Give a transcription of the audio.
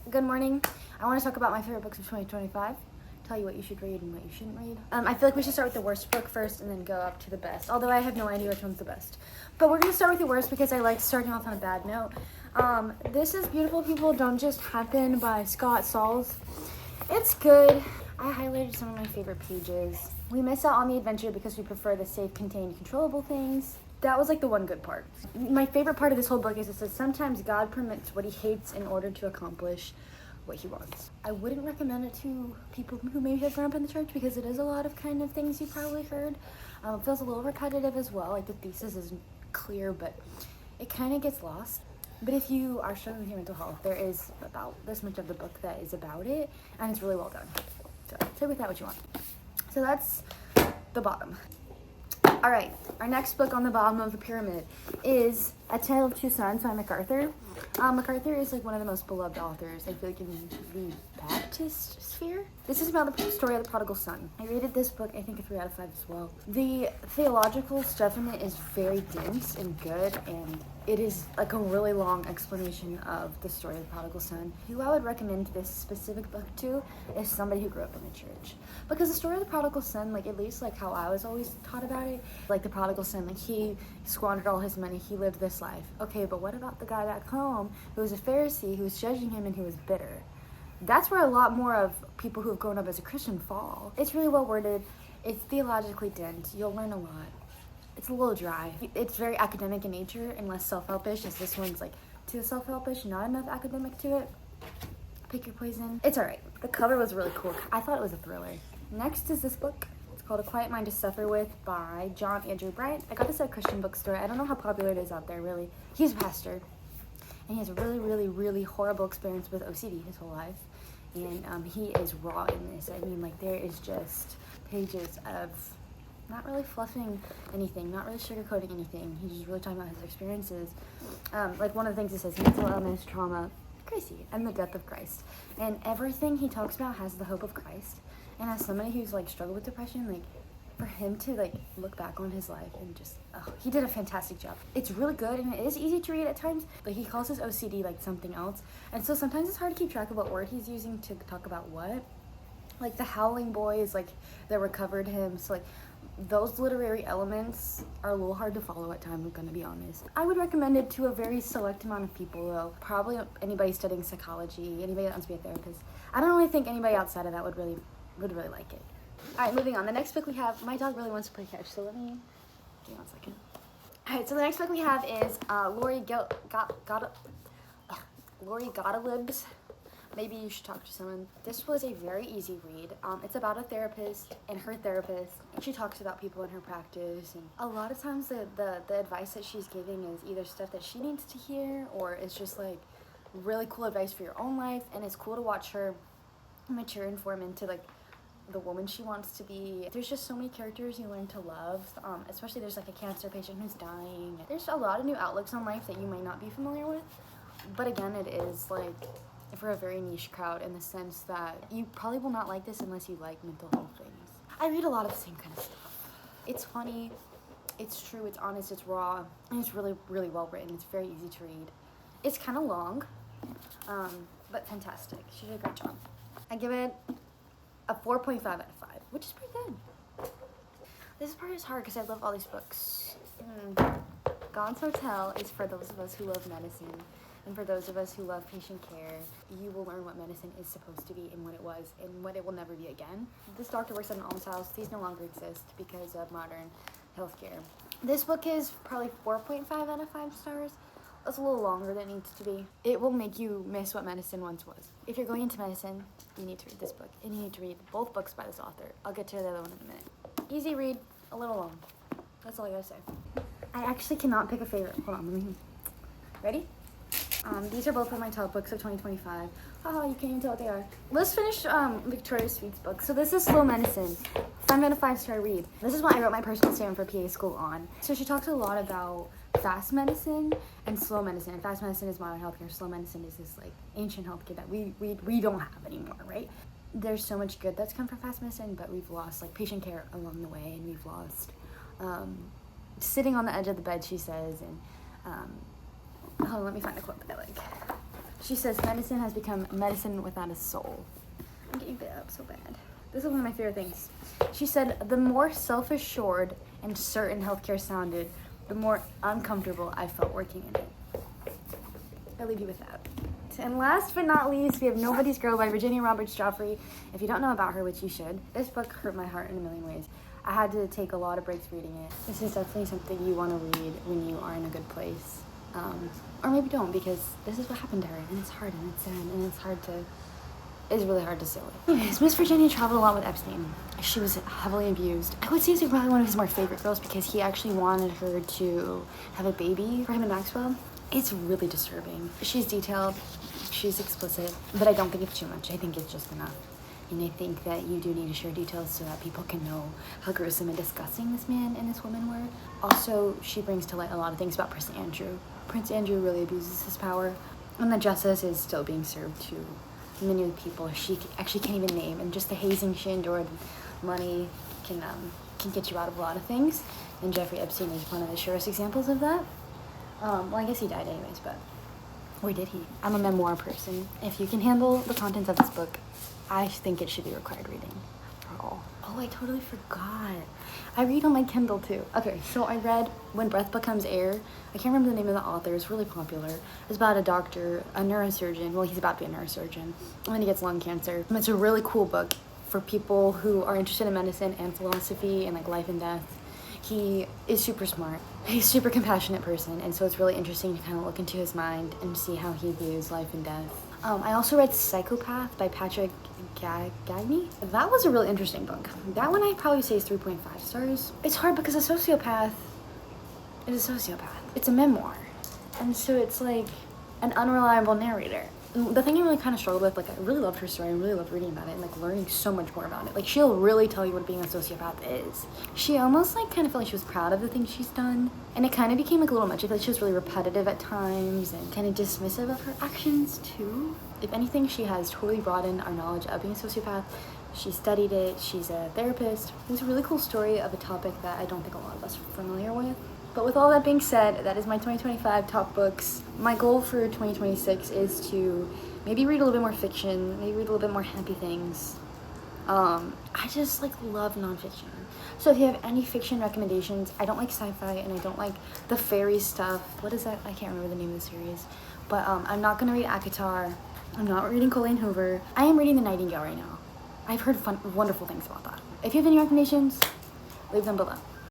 Good morning. I want to talk about my favorite books of 2025. Tell you what you should read and what you shouldn't read. I feel like we should start with the worst book first and then go up to the best. Although I have no idea which one's the best. But we're going to start with the worst because I like starting off on a bad note. This is Beautiful People Don't Just Happen by Scott Sauls. It's good. I highlighted some of my favorite pages. We miss out on the adventure because we prefer the safe, contained, controllable things. That was like the one good part. My favorite part of this whole book is it says sometimes God permits what he hates in order to accomplish what he wants. I wouldn't recommend it to people who maybe have grown up in the church because it is a lot of kind of things you probably heard. It feels a little repetitive as well, like the thesis isn't clear, but it kind of gets lost. But if you are struggling with your mental health, there is about this much of the book that is about it, and it's really well done. So take with that what you want. So that's the bottom. All right, our next book on the bottom of the pyramid is A Tale of Two Sons by MacArthur. MacArthur is like one of the most beloved authors, I feel like, in the Baptist sphere. This is about the story of the prodigal son. I rated this book, I think, a 3 out of 5 as well. The theological stuff in it is very dense and good, and it is like a really long explanation of the story of the prodigal son. Who I would recommend this specific book to is somebody who grew up in the church. Because the story of the prodigal son, like at least like how I was always taught about it, like the prodigal son, like he squandered all his money, he lived this life. Okay, but what about the guy back home who was a Pharisee, who was judging him and who was bitter? That's where a lot more of people who have grown up as a Christian fall. It's really well worded, it's theologically dense, you'll learn a lot. It's a little dry. It's very academic in nature and less self-helpish, as this one's like too self-helpish, not enough academic to it. Pick your poison. It's alright. The cover was really cool. I thought it was a thriller. Next is this book. It's called A Quiet Mind to Suffer With by John Andrew Bright. I got this at a Christian bookstore. I don't know how popular it is out there, really. He's a pastor, and he has a really, really, really horrible experience with OCD his whole life. And he is raw in this. I mean, like, there is just pages of not really fluffing anything, not really sugarcoating anything. He's just really talking about his experiences. Like one of the things it says, mental illness, trauma, crazy, and the death of Christ. And everything he talks about has the hope of Christ. And as somebody who's like struggled with depression, like for him to like look back on his life and just, he did a fantastic job. It's really good and it is easy to read at times, but he calls his OCD like something else. And so sometimes it's hard to keep track of what word he's using to talk about what. Like the Howling Boys, like that recovered him. So like those literary elements are a little hard to follow at times, I'm gonna be honest. I would recommend it to a very select amount of people though. Probably anybody studying psychology, anybody that wants to be a therapist. I don't really think anybody outside of that would really like it. Alright, moving on. The next book we have, my dog really wants to play catch, so give me 1 second. Alright, so the next book we have is Lori Gottlieb's Maybe You Should Talk to Someone. This was a very easy read. It's about a therapist and her therapist, and she talks about people in her practice, and a lot of times the advice that she's giving is either stuff that she needs to hear, or it's just like really cool advice for your own life, and it's cool to watch her mature and form into like the woman she wants to be. There's just so many characters you learn to love, especially there's like a cancer patient who's dying. There's a lot of new outlooks on life that you might not be familiar with, but again, it is like for a very niche crowd in the sense that you probably will not like this unless you like mental health things. I read a lot of the same kind of stuff. It's funny, it's true, it's honest, it's raw, and it's really, really well written. It's very easy to read. It's kind of long, but fantastic. She did a great job. I give it a 4.5 out of 5, which is pretty good. This part is hard because I love all these books. God's Hotel is for those of us who love medicine. And for those of us who love patient care, you will learn what medicine is supposed to be and what it was and what it will never be again. This doctor works at an almshouse. These no longer exist because of modern healthcare. This book is probably 4.5 out of 5 stars. That's a little longer than it needs to be. It will make you miss what medicine once was. If you're going into medicine, you need to read this book. And you need to read both books by this author. I'll get to the other one in a minute. Easy read, a little long. That's all I gotta say. I actually cannot pick a favorite. Hold on, let me... Ready? These are both of my top books of 2025. Haha, you can't even tell what they are. Let's finish Victoria Sweet's book. So this is Slow Medicine. 5 out of 5 star read. This is what I wrote my personal statement for PA school on. So she talks a lot about fast medicine and slow medicine. And fast medicine is modern healthcare. Slow medicine is this like ancient healthcare that we don't have anymore, right? There's so much good that's come from fast medicine, but we've lost like patient care along the way, and we've lost sitting on the edge of the bed, she says, and hold on, let me find a quote that I like. She says medicine has become medicine without a soul. I'm getting bit up so bad. This is one of my favorite things. She said, the more self-assured and certain healthcare sounded, the more uncomfortable I felt working in it. I'll leave you with that. And last but not least, we have Nobody's Girl by Virginia Roberts Joffrey. If you don't know about her, which you should, this book hurt my heart in a million ways. I had to take a lot of breaks reading it. This is definitely something you want to read when you are in a good place. Or maybe don't, because this is what happened to her, and it's hard, and it's sad, and it's really hard to sit with. Anyways, Miss Virginia traveled a lot with Epstein. She was heavily abused. I would say she's probably one of his more favorite girls because he actually wanted her to have a baby for him and Maxwell. It's really disturbing. She's detailed, she's explicit, but I don't think it's too much. I think it's just enough. And I think that you do need to share details so that people can know how gruesome and disgusting this man and this woman were. Also, she brings to light a lot of things about Prince Andrew. Prince Andrew really abuses his power, and that justice is still being served to many people she actually can't even name. And just the hazing she endured, money can get you out of a lot of things. And Jeffrey Epstein is one of the surest examples of that. Well, I guess he died anyways, but or did he? I'm a memoir person. If you can handle the contents of this book, I think it should be required reading for all. Oh, I totally forgot. I read on my Kindle too. Okay, so I read When Breath Becomes Air. I can't remember the name of the author. It's really popular. It's about a doctor, a neurosurgeon. Well, he's about to be a neurosurgeon. And then he gets lung cancer. And it's a really cool book for people who are interested in medicine and philosophy and like life and death. He is super smart. He's a super compassionate person, and so it's really interesting to kind of look into his mind and see how he views life and death. I also read Psychopath by Patrick Gagne. That was a really interesting book. That one I'd probably say is 3.5 stars. It's hard because a sociopath is a sociopath. It's a memoir, and so it's like an unreliable narrator. The thing I really kind of struggled with, like I really loved her story, I really loved reading about it and like learning so much more about it. Like she'll really tell you what being a sociopath is. She almost like kind of felt like she was proud of the things she's done, and it kind of became like a little much. I feel like she was really repetitive at times and kind of dismissive of her actions too. If anything, she has totally broadened our knowledge of being a sociopath. She studied it, she's a therapist. It was a really cool story of a topic that I don't think a lot of us are familiar with. But with all that being said, that is my 2025 top books. My goal for 2026 is to maybe read a little bit more fiction, maybe read a little bit more happy things. I just like love nonfiction. So if you have any fiction recommendations, I don't like sci-fi and I don't like the fairy stuff. What is that? I can't remember the name of the series. But I'm not gonna read ACOTAR. I'm not reading Colleen Hoover. I am reading The Nightingale right now. I've heard wonderful things about that. If you have any recommendations, leave them below.